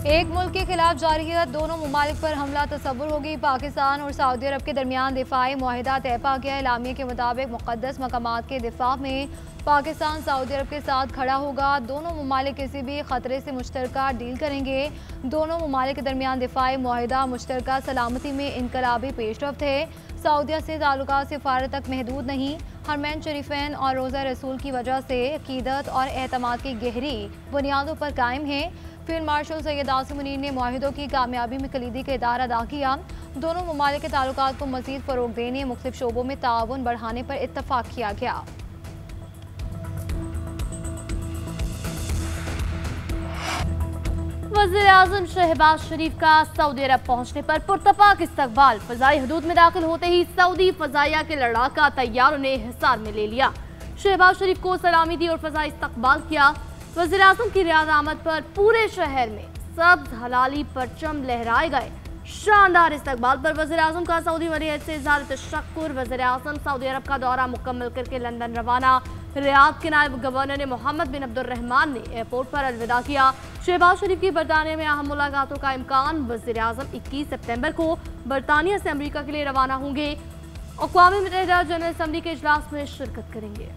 एक मुल्क के खिलाफ जारहियत, दोनों ममालिक पर हमला तस्वुर होगी। पाकिस्तान और सऊदी अरब के दरमियान दिफाई मुआहिदा तय पा गया। एलामिया के मुताबिक मुक़द्दस मकामात के दिफा में पाकिस्तान सऊदी अरब के साथ खड़ा होगा। दोनों ममालिक किसी भी खतरे से मुश्तरका डील करेंगे। दोनों ममालिक के दरमियान दिफाई मुआहिदा मुश्तरका सलामती में इनकलाबी पेशरफ्त है। सऊदीया से ताल्लुकात सिफारत तक महदूद नहीं। हरमैन शरीफैन और रोज़ा रसूल की वजह से अकीदत और एतमाद की गहरी बुनियादों पर कायम है। फील्ड मार्शल सैयद आसिम मुनीर ने मुआहिदों की कामयाबी में कलीदी किरदार अदा किया। दोनों ममालिक के ताल्लुकात को मज़ीद फ़रोग़ देने, मुख्तलिफ शोबों में ताउन बढ़ाने पर इत्तफ़ाक़ किया गया। वज़ीर-ए-आज़म शहबाज शरीफ का सऊदी अरब पहुंचने पर पुरतपाक इस्तकबाल। फ़ज़ाई हदूद में दाखिल होते ही सऊदी फ़ज़ाइया के लड़ाका तैयारों ने हिसार में ले लिया। शहबाज शरीफ को सलामी दी और फ़ज़ाई इस्तकबाल किया। वज़ीर-ए-आज़म की रियाद आमद पर पूरे शहर में सब्ज़ हलाली परचम लहराए गए। शानदार इस्तकबाल पर वज़ीर-ए-आज़म का सऊदी वलीअहद से इज़हार तशक्कुर। वज़ीर-ए-आज़म सऊदी अरब का दौरा मुकम्मल करके लंदन रवाना। रियाद के नायब गवर्नर मोहम्मद बिन अब्दुर्रहमान ने एयरपोर्ट पर अलविदा किया। शहबाज शरीफ की बरतानिया में अहम मुलाकातों का इम्कान। वज़ीर-ए-आज़म 21 सितंबर को बरतानिया से अमरीका के लिए रवाना होंगे। अक़वाम मुत्तहिदा जनरल असम्बली के इजलास में शिरकत करेंगे।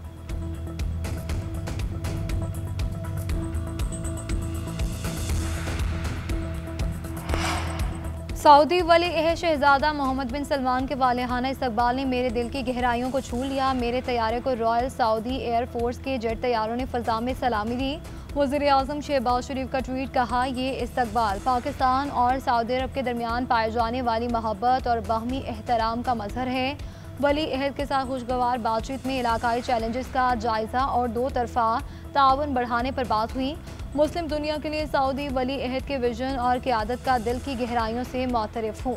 सऊदी वली-ए-अहद शहजादा मोहम्मद बिन सलमान के वालिहाना इस्तकबाल ने मेरे दिल की गहराइयों को छू लिया। मेरे तैयारे को रॉयल सऊदी एयर फोर्स के जेट तैयारों ने फ़ज़ा में सलामी दी। वज़ीर-ए-आज़म शहबाज शरीफ का ट्वीट, कहा ये इस्तकबाल पाकिस्तान और सऊदी अरब के दरमियान पाए जाने वाली मोहब्बत और बाहमी एहतराम का मज़हर है। वली-ए-अहद के साथ खुशगवार बातचीत में इलाकाई चैलेंजेस का जायज़ा और दो तरफ़ा ताउन बढ़ाने पर बात हुई। मुस्लिम दुनिया के लिए सऊदी वली-ए-अहद के विजन और क़यादत का दिल की गहराइयों से मुतरफ़ हूँ।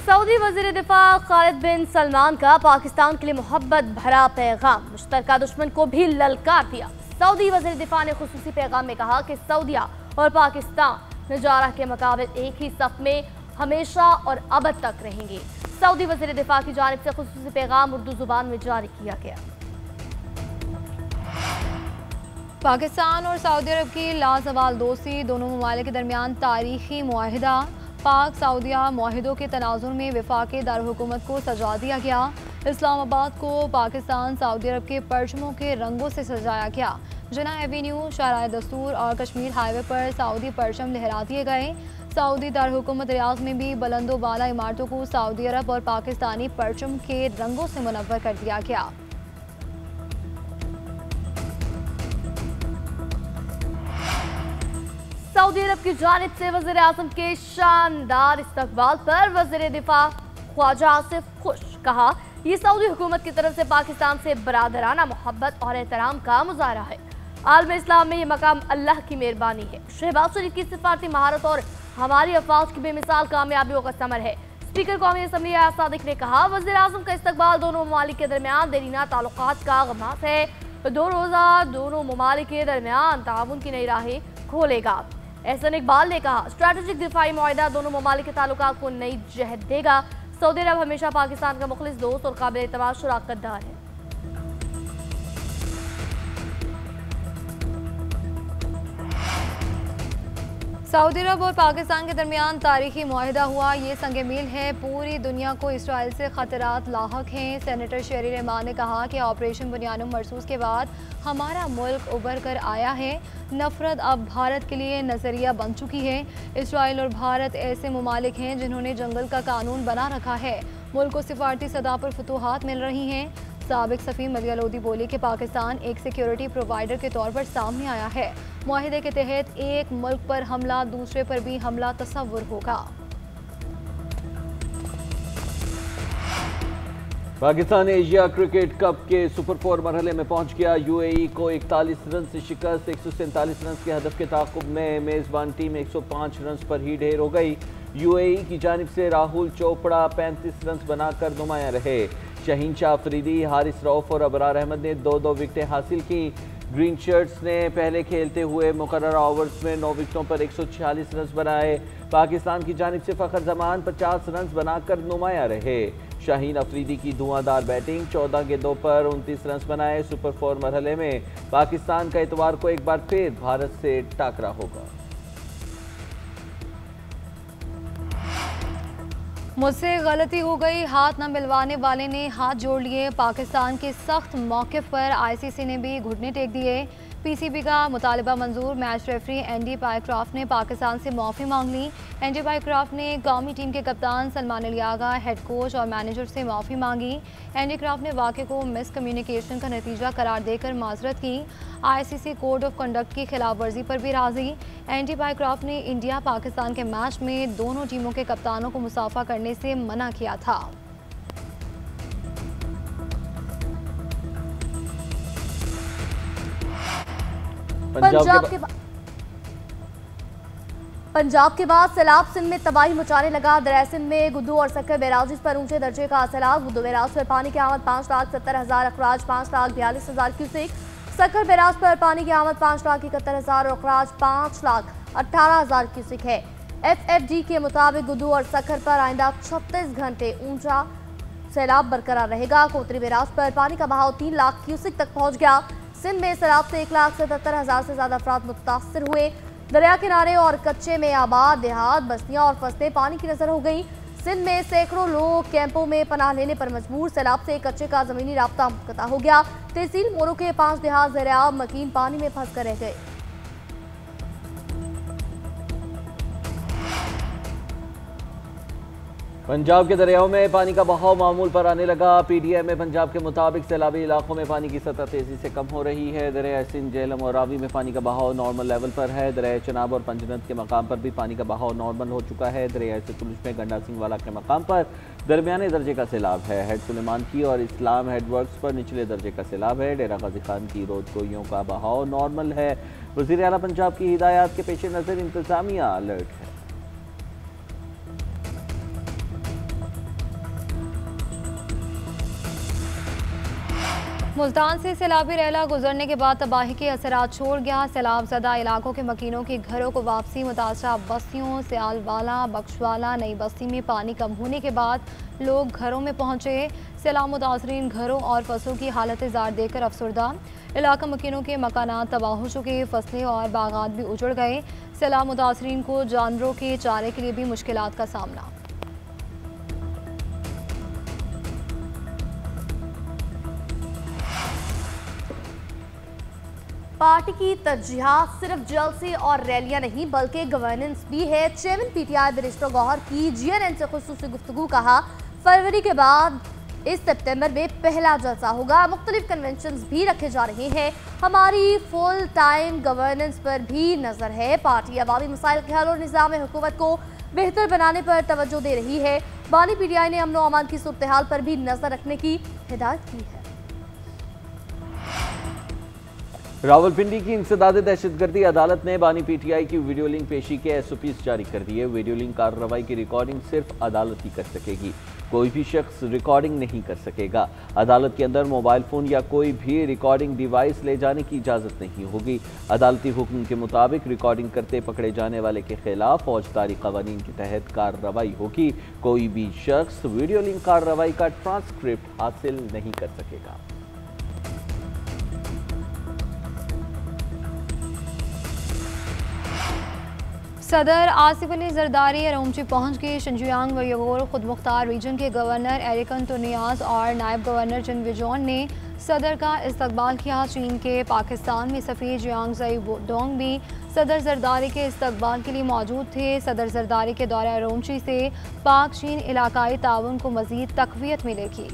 सऊदी वज़ीर दिफा खालिद बिन सलमान का पाकिस्तान के लिए मोहब्बत भरा पैगाम। मुश्तरका दुश्मन को भी ललकार दिया। सऊदी वज़ीर दिफा ने खुसूसी पैगाम में कहा कि सऊदिया और पाकिस्तान नजारा के मुकाबिल एक ही सफ में हमेशा और अबद तक रहेंगे। सऊदी वज़ीर दिफा की जानिब से खुसूसी पैगाम उर्दू जुबान में जारी किया गया। पाकिस्तान और सऊदी अरब की लाजवाल दोस्ती, दोनों ममालिक के दरमियान तारीखी मुआहिदा। पाक सऊदिया मुआहिदों के तनाजुर में वफाक़ी दारहुकूमत को सजा दिया गया। इस्लामाबाद को पाकिस्तान सऊदी अरब के परचमों के रंगों से सजाया गया। जना एवेन्यू, शाहराह दस्तूर और कश्मीर हाईवे पर सऊदी परचम लहरा दिए गए। सऊदी दारहुकूमत रियाद में भी बुलंदो बाला इमारतों को सऊदी अरब और पाकिस्तानी परचम के रंगों से मुनव्वर कर दिया गया। सऊदी अरब की जानिब से वज़ीर-ए-आज़म के शानदार इस्तकबाल पर वज़ीर दिफा ख्वाजा आसिफ खुश। कहा, ये सऊदी हुकूमत की तरफ से पाकिस्तान से बरादराना मोहब्बत और एहतराम का मुजाहरा है। आलम इस्लाम में ये मकाम अल्लाह की मेहरबानी है। शहबाज शरीफ की सिफारती महारत और हमारी अफवाज की बेमिसाल कामयाबियों का समर है। स्पीकर कौमी असम्बली आयात सादिक ने कहा, वज़ीर-ए-आज़म का इस्तकबाल दोनों ममालिक के दरमियान देरीना ताल्लुकात का आगाज़ है। दो रोज़ा दोनों ममालिक के दरमियान ताउन की नई राहें खोलेगा। एहसन इकबाल ने कहा, स्ट्रैटेजिक दिफाई मुआहिदा दोनों ममालिक के ताल्लुकात को नई जहत देगा। सऊदी अरब हमेशा पाकिस्तान का मुखलिस दोस्त और काबिल एतमाद शराकतदार है। सऊदी अरब और पाकिस्तान के दरमियान तारीखी मुआहिदा हुआ। ये संग मील है। पूरी दुनिया को इसराइल से खतरात लाहक हैं। सेनेटर शेरी रहमान ने कहा कि ऑपरेशन बुनियानुम मरसूस के बाद हमारा मुल्क उभर कर आया है। नफरत अब भारत के लिए नज़रिया बन चुकी है। इसराइल और भारत ऐसे ममालिक हैं जिन्होंने जंगल का कानून बना रखा है। मुल्क को सिफारती सतह पर फतूहात मिल रही हैं। साबिक सफ़ी मलिया लोधी बोली कि पाकिस्तान एक सिक्योरिटी प्रोवाइडर के तौर पर सामने आया है। मुआहिदे के तहत एक मुल्क पर हमला दूसरे पर भी हमला तस्वुर होगा। पाकिस्तान एशिया क्रिकेट कप के सुपर 4 मरहले में पहुंच गया। यूएई को 41 रन से शिकस्त। 147 रन के हदफ के ताक़ुब में मेज़बान टीम 105 रन पर ही ढेर हो गई। यूएई की जानिब से राहुल चोपड़ा 35 रन बनाकर नुमायां रहे। शहीन शाह अफरीदी, हारिस रऊफ और अबरार अहमद ने 2-2 विकेटें हासिल की। ग्रीन शर्ट्स ने पहले खेलते हुए मुकर्रर ओवर्स में 9 विकेटों पर 146 रन बनाए। पाकिस्तान की जानिब से फ़खर जमान 50 रन बनाकर नुमायां रहे। शाहीन अफरीदी की धुआंधार बैटिंग, 14 गेंदों पर 29 रन बनाए। सुपर 4 मरहले में पाकिस्तान का इतवार को एक बार फिर भारत से टाकरा होगा। मुझसे गलती हो गई, हाथ न मिलवाने वाले ने हाथ जोड़ लिए। पाकिस्तान के सख्त मौक़िफ़ पर आईसीसी ने भी घुटने टेक दिए। पीसीबी का मुतालबा मंजूर। मैच रेफरी एंडी पायक्रॉफ्ट ने पाकिस्तान से माफ़ी मांग ली। एंडी पायक्रॉफ्ट ने कौमी टीम के कप्तान सलमान अलियागा, हेड कोच और मैनेजर से माफ़ी मांगी। एंडी क्राफ्ट ने वाक़े को मिस कम्युनिकेशन का नतीजा करार देकर माजरत की। आईसीसी कोड ऑफ कंडक्ट की खिलाफ वर्जी पर भी राजी। एंडी पायक्रॉफ्ट ने इंडिया पाकिस्तान के मैच में दोनों टीमों के कप्तानों को मुसाफा करने से मना किया था। पंजाब के बाद सैलाब सिंध में तबाही मचाने लगा। दरिया सिंध में गुद्दू और सक्कर बैराज पर ऊंचे दर्जे का सैलाब। गुद्दू बैराज पर पानी की आमद 5,70,000, अखराज 5,42,000 क्यूसेक। सक्कर बैराज पर पानी की आमद 5,71,000 और अखराज 5,18,000 क्यूसेक है। FFD के मुताबिक गुद्दू और सक्कर पर आइंदा 36 घंटे ऊंचा सैलाब बरकरार रहेगा। कोतरी बैराज पर पानी का बहाव 3 लाख क्यूसेक तक पहुंच गया। सिंध में सैलाब से 1,77,000 से ज्यादा अफराद मुतासर हुए। दरिया किनारे और कच्चे में आबाद देहात, बस्तियां और फसलें पानी की नजर हो गई। सिंध में सैकड़ों लोग कैंपों में पनाह लेने पर मजबूर। सैलाब से कच्चे का जमीनी राब्ता मुनक़ता हो गया। तहसील मोरू के 5 देहात ज़ेर-ए-आब मकीन पानी में फंस कर रह गए। पंजाब के दरियाओं में पानी का बहाव मामूल पर आने लगा। PDM में पंजाब के मुताबिक सैलाबी इलाकों में पानी की सतह तेजी से कम हो रही है। दरिया सिंध, झेलम और रावी में पानी का बहाव नॉर्मल लेवल पर है। दरिया चनाब और पंजनत के मकाम पर भी पानी का बहाव नॉर्मल हो चुका है। दरिया सतलुज में गंडा सिंह वाला के मकाम पर दरमियाने दर्जे का सैलाब है। हेड सुलेमान की और इस्लाम हेडवर्क्स पर निचले दर्जे का सैलाब है। डेरा गाजी खान की रोड गोइयों का बहाव नॉर्मल है। वज़ीर आला पंजाब की हिदायत के पेश नज़र इंतजामिया अलर्ट है। मुल्तान से सैलाबी रैला गुजरने के बाद तबाही के असरात छोड़ गया। सैलाब ज़दा इलाकों के मकीनों के घरों को वापसी। मुतासरा बस्तियों सियालवाला, बख्शवाला, नई बस्ती में पानी कम होने के बाद लोग घरों में पहुंचे। सैलाब मुतासरीन घरों और फसलों की हालत ज़ार देखकर अफसरदा। इलाका मकीनों के मकानात तबाह हो चुके, फसलें और बागात भी उजड़ गए। सैलाब मुतासरीन को जानवरों के चारे के लिए भी मुश्किलात का सामना। पार्टी की तरजीहात सिर्फ जलसे और रैलियां नहीं बल्कि गवर्नेंस भी है। चेयरमैन PTI बैरिस्टर गौहर की GNN से खुसूसी गुफ्तगू। कहा, फरवरी के बाद इस सितंबर में पहला जलसा होगा। मुख्तलिफ कन्वेंशंस भी रखे जा रहे हैं। हमारी फुल टाइम गवर्नेंस पर भी नजर है। पार्टी अवामी मसाइल के हल और निज़ाम हुकूमत को बेहतर बनाने पर तवज्जो दे रही है। बानी PTI ने अमन व अमान की सूरत हाल पर भी नजर रखने की हिदायत की है। रावलपिंडी की इंसदाद दहशतगर्दी अदालत ने बानी PTI की वीडियो लिंक पेशी के SOPs जारी कर दिए। वीडियो लिंक कार्रवाई की रिकॉर्डिंग सिर्फ अदालत ही कर सकेगी, कोई भी शख्स रिकॉर्डिंग नहीं कर सकेगा। अदालत के अंदर मोबाइल फ़ोन या कोई भी रिकॉर्डिंग डिवाइस ले जाने की इजाज़त नहीं होगी। अदालती हुक्म के मुताबिक रिकॉर्डिंग करते पकड़े जाने वाले के खिलाफ फौजदारी कवानीन के तहत कार्रवाई होगी। कोई भी शख्स वीडियो लिंक कार्रवाई का ट्रांसक्रिप्ट हासिल नहीं कर सकेगा। सदर आसिफ अली जरदारी अरोमची पहुंच गए। शिनजियांग व यगोर खुद मुख्तार रीजन के गवर्नर एरिकन तुनियाज और नायब गवर्नर जिन विजोन ने सदर का इस्तकबाल किया। चीन के पाकिस्तान में सफ़ीर जियांग ज़ई डोंग भी सदर जरदारी के इस्तकबाल के लिए मौजूद थे। सदर जरदारी के दौरे अरोमची से पाक चीन इलाकाई ताउन को मज़ीद तक़वियत मिलेगी।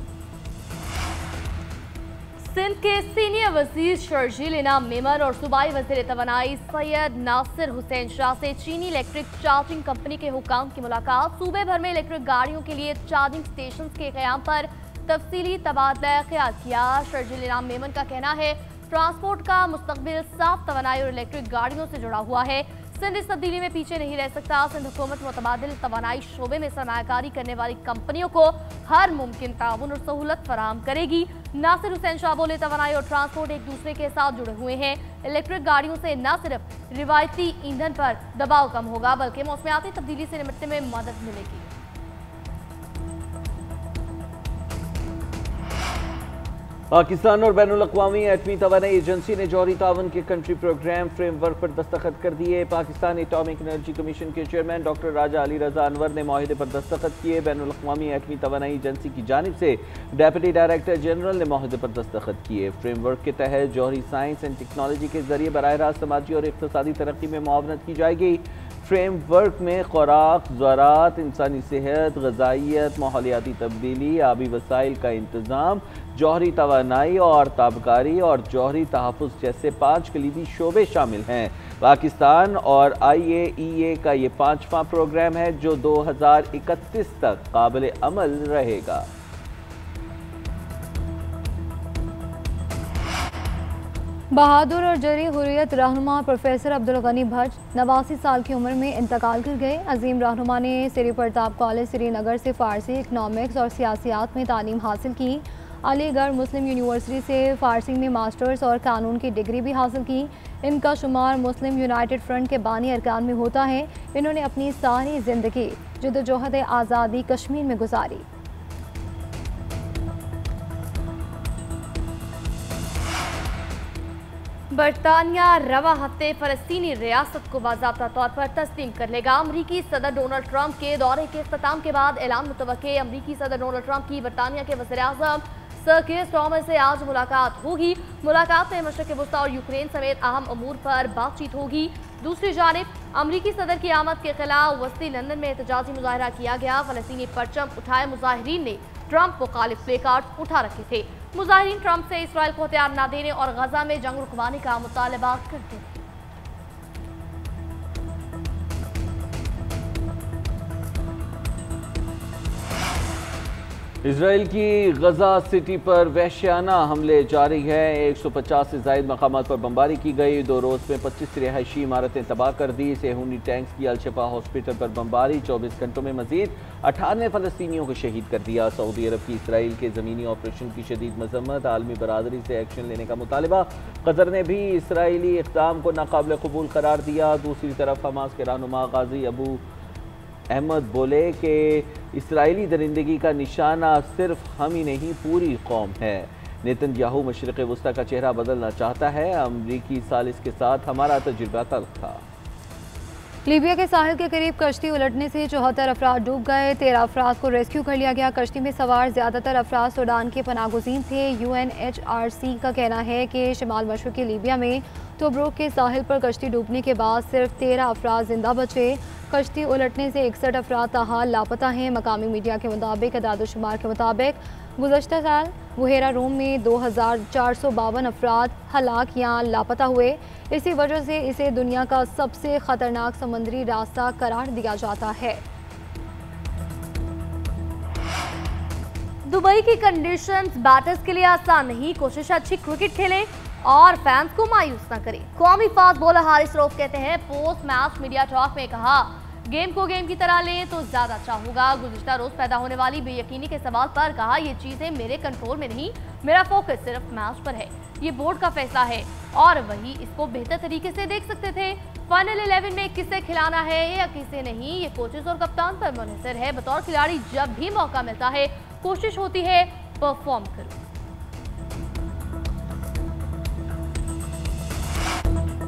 सिंध के सीनियर वजीर शर्जील इनाम मेमन और सूबाई वजीर तवानाई सैयद नासिर हुसैन शाह से चीनी इलेक्ट्रिक चार्जिंग कंपनी के हुकाम की मुलाकात। सूबे भर में इलेक्ट्रिक गाड़ियों के लिए चार्जिंग स्टेशन के क़याम पर तफसीली तबादला ख्याल किया। शर्जील इनाम मेमन का कहना है, ट्रांसपोर्ट का मुस्तकबिल साफ तवानाई और इलेक्ट्रिक गाड़ियों से जुड़ा हुआ है। सिंध इस तब्दीली में पीछे नहीं रह सकता। सिंध हुकूमत मुतबादिल तवानाई शोबे में सरमायाकारी करने वाली कंपनियों को हर मुमकिन ताउन और सहूलत फराहम करेगी। नासिर हुसैन शाह बोले, तवानाई और ट्रांसपोर्ट एक दूसरे के साथ जुड़े हुए हैं। इलेक्ट्रिक गाड़ियों से न सिर्फ रिवायती ईंधन पर दबाव कम होगा बल्कि मौसमियाती तब्दीली से निपटने में मदद मिलेगी। पाकिस्तान और बैनुल-अक़वामी एटमी तवानाई एजेंसी ने जौहरी तावन के कंट्री प्रोग्राम फ्रेमवर्क पर दस्तखत कर दिए। पाकिस्तान एटॉमिक एनर्जी कमीशन के चेयरमैन डॉक्टर राजा अली रजा अनवर ने माहिदे पर दस्तखत किए। बैनुल-अक़वामी एटमी तवानाई एजेंसी की जानिब से डेप्यूटी डायरेक्टर जनरल ने माहिदे पर दस्तखत किए। फ्रेमवर्क के तहत जौहरी साइंस एंड टेक्नोलॉजी के जरिए बराह रास्त समाजी और इक़्तिसादी तरक्की में मुआवनत की जाएगी। फ्रेमवर्क में खुराक, ज़राअत, इंसानी सेहत, ग़ज़ाइयत, माहौलियाती तब्दीली, आबी वसाइल का इंतज़ाम, जौहरी तवानाई और ताबकारी और जौहरी तहफ़्फ़ुज़ जैसे 5 कलीदी शोबे शामिल हैं। पाकिस्तान और IAEA का ये 5वां प्रोग्राम है जो 2031 तक काबिल अमल रहेगा। बहादुर और जरी हुर्रियत रहनुमा प्रोफेसर अब्दुल गनी भट्ट 89 साल की उम्र में इंतकाल कर गए। अजीम रहनुमा ने श्री प्रताप कॉलेज श्रीनगर से फ़ारसी, इकनॉमिक्स और सियासियात में तालीम हासिल की। अलीगढ़ मुस्लिम यूनिवर्सिटी से फ़ारसी में मास्टर्स और कानून की डिग्री भी हासिल की। इनका शुमार मुस्लिम यूनाइटेड फ्रंट के बानी अरकान में होता है। इन्होंने अपनी सारी ज़िंदगी जद्दोजहद आज़ादी कश्मीर में गुजारी। बरतानिया रवा हफ्ते फ़लस्तीनी रियासत को बाज़ाब्ता तौर पर तस्लीम कर लेगा। अमरीकी सदर डोनाल्ड ट्रंप के दौरे के इख्तिताम के बाद ऐलान मुतवक्के। अमरीकी सदर डोनाल्ड ट्रंप की बरतानिया के वज़ीर-ए-आज़म सर कीर स्टारमर से आज मुलाकात होगी। मुलाकात में मशरिक़ वस्ता और यूक्रेन समेत अहम अमूर पर बातचीत होगी। दूसरी जानिब अमरीकी सदर की आमद के खिलाफ वस्ती लंदन में एहतजाजी मुजाहरा किया गया। फ़लस्तीनी परचम उठाए मुजाहिरीन ने ट्रंप मुखालिफ प्ले कार्ड उठा रखे थे। मुजाहिरीन ट्रंप से इसराइल को हथियार न देने और गजा में जंग रुकवाने का मुतालबा करते थे। इसराइल की गजा सिटी पर वहशियाना हमले जारी है। 150 से ज़ायद मकामात पर बमबारी की गई। 2 रोज़ में 25 रिहायशी इमारतें तबाह कर दी। सेहूनी टैंक्स की अलशफा हॉस्पिटल पर बमबारी। 24 घंटों में मजीद 98 फ़लस्तीनियों को शहीद कर दिया। सऊदी अरब की इसराइल के ज़मीनी ऑपरेशन की शदीद मजम्मत। आलमी बरादरी से एक्शन लेने का मुतालबा। कतर ने भी इसराइली इक़दाम को नाकाबिल कबूल करार दिया। दूसरी तरफ हमास के रहनुमा गाजी अबू अहमद बोले कि इसराइली दरिंदगी का निशाना सिर्फ हम ही नहीं पूरी कौम है। नेतन्याहू मशरिक़ वस्ता का चेहरा बदलना चाहता है। अमरीकी सालिस के साथ हमारा तजुर्बा तल्ख था। लीबिया के साहिल के करीब कश्ती उलटने से 74 अफराद डूब गए। 13 अफराद को रेस्क्यू कर लिया गया। कश्ती में सवार ज़्यादातर अफराद सूडान के पनागुज़ीन थे। UNHRC का कहना है कि शिमाल मशरक़ी लीबिया में तोब्रुक के साहिल पर कश्ती डूबने के बाद सिर्फ 13 अफराद जिंदा बचे। कश्ती उलटने से 61 अफराद ताहाल लापता हैं। मकामी मीडिया के मुताबिक अदाद-ओ-शुमार के मुताबिक गुज़श्ता साल बुहेरा रूम में 2452 अफराद हलाक या लापता हुए। इसी वजह से इसे दुनिया का सबसे ख़तरनाक समुद्री रास्ता करार दिया जाता है। दुबई की कंडीशंस बैटर्स के लिए आसान नहीं। कोशिश अच्छी क्रिकेट खेलें और फैंस को मायूस न करें। कौमी फास्ट बॉलर हारिस रऊफ कहते हैं, पोस्ट मैच मीडिया टॉक में कहा, गेम को गेम की तरह लें तो ज्यादा अच्छा होगा। गुज़िश्ता रोज पैदा होने वाली बेयकीनी के सवाल पर कहा, ये चीजें मेरे कंट्रोल में नहीं, मेरा फोकस सिर्फ मैच पर है। ये बोर्ड का फैसला है और वही इसको बेहतर तरीके से देख सकते थे। फाइनल 11 में किसे खिलाना है या किसे नहीं, ये कोचेस और कप्तान पर मुनहसर है। बतौर खिलाड़ी जब भी मौका मिलता है कोशिश होती है परफॉर्म करो।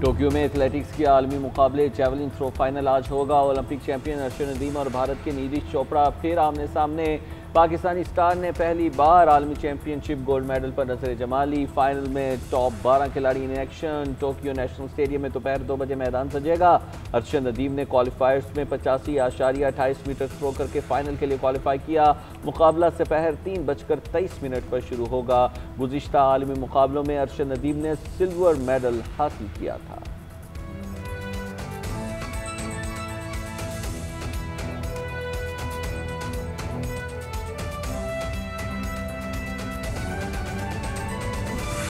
टोक्यो में एथलेटिक्स के आलमी मुकाबले जेवलिन थ्रो फाइनल आज होगा। ओलंपिक चैंपियन अर्शद नदीम और भारत के नीरज चोपड़ा फिर आमने सामने। पाकिस्तानी स्टार ने पहली बार आलमी चैंपियनशिप गोल्ड मेडल पर नजर जमा ली। फाइनल में टॉप 12 खिलाड़ी in action. Tokyo national stadium में दोपहर 2 बजे मैदान सजेगा। अर्शद नदीम ने क्वालिफायर्स में 85.28 मीटर थ्रो करके फाइनल के लिए क्वालिफाई किया। मुकाबला दोपहर 3:23 पर शुरू होगा। गुज़िश्ता आलमी मुकाबलों में अर्शद नदीम ने सिल्वर मेडल हासिल किया था।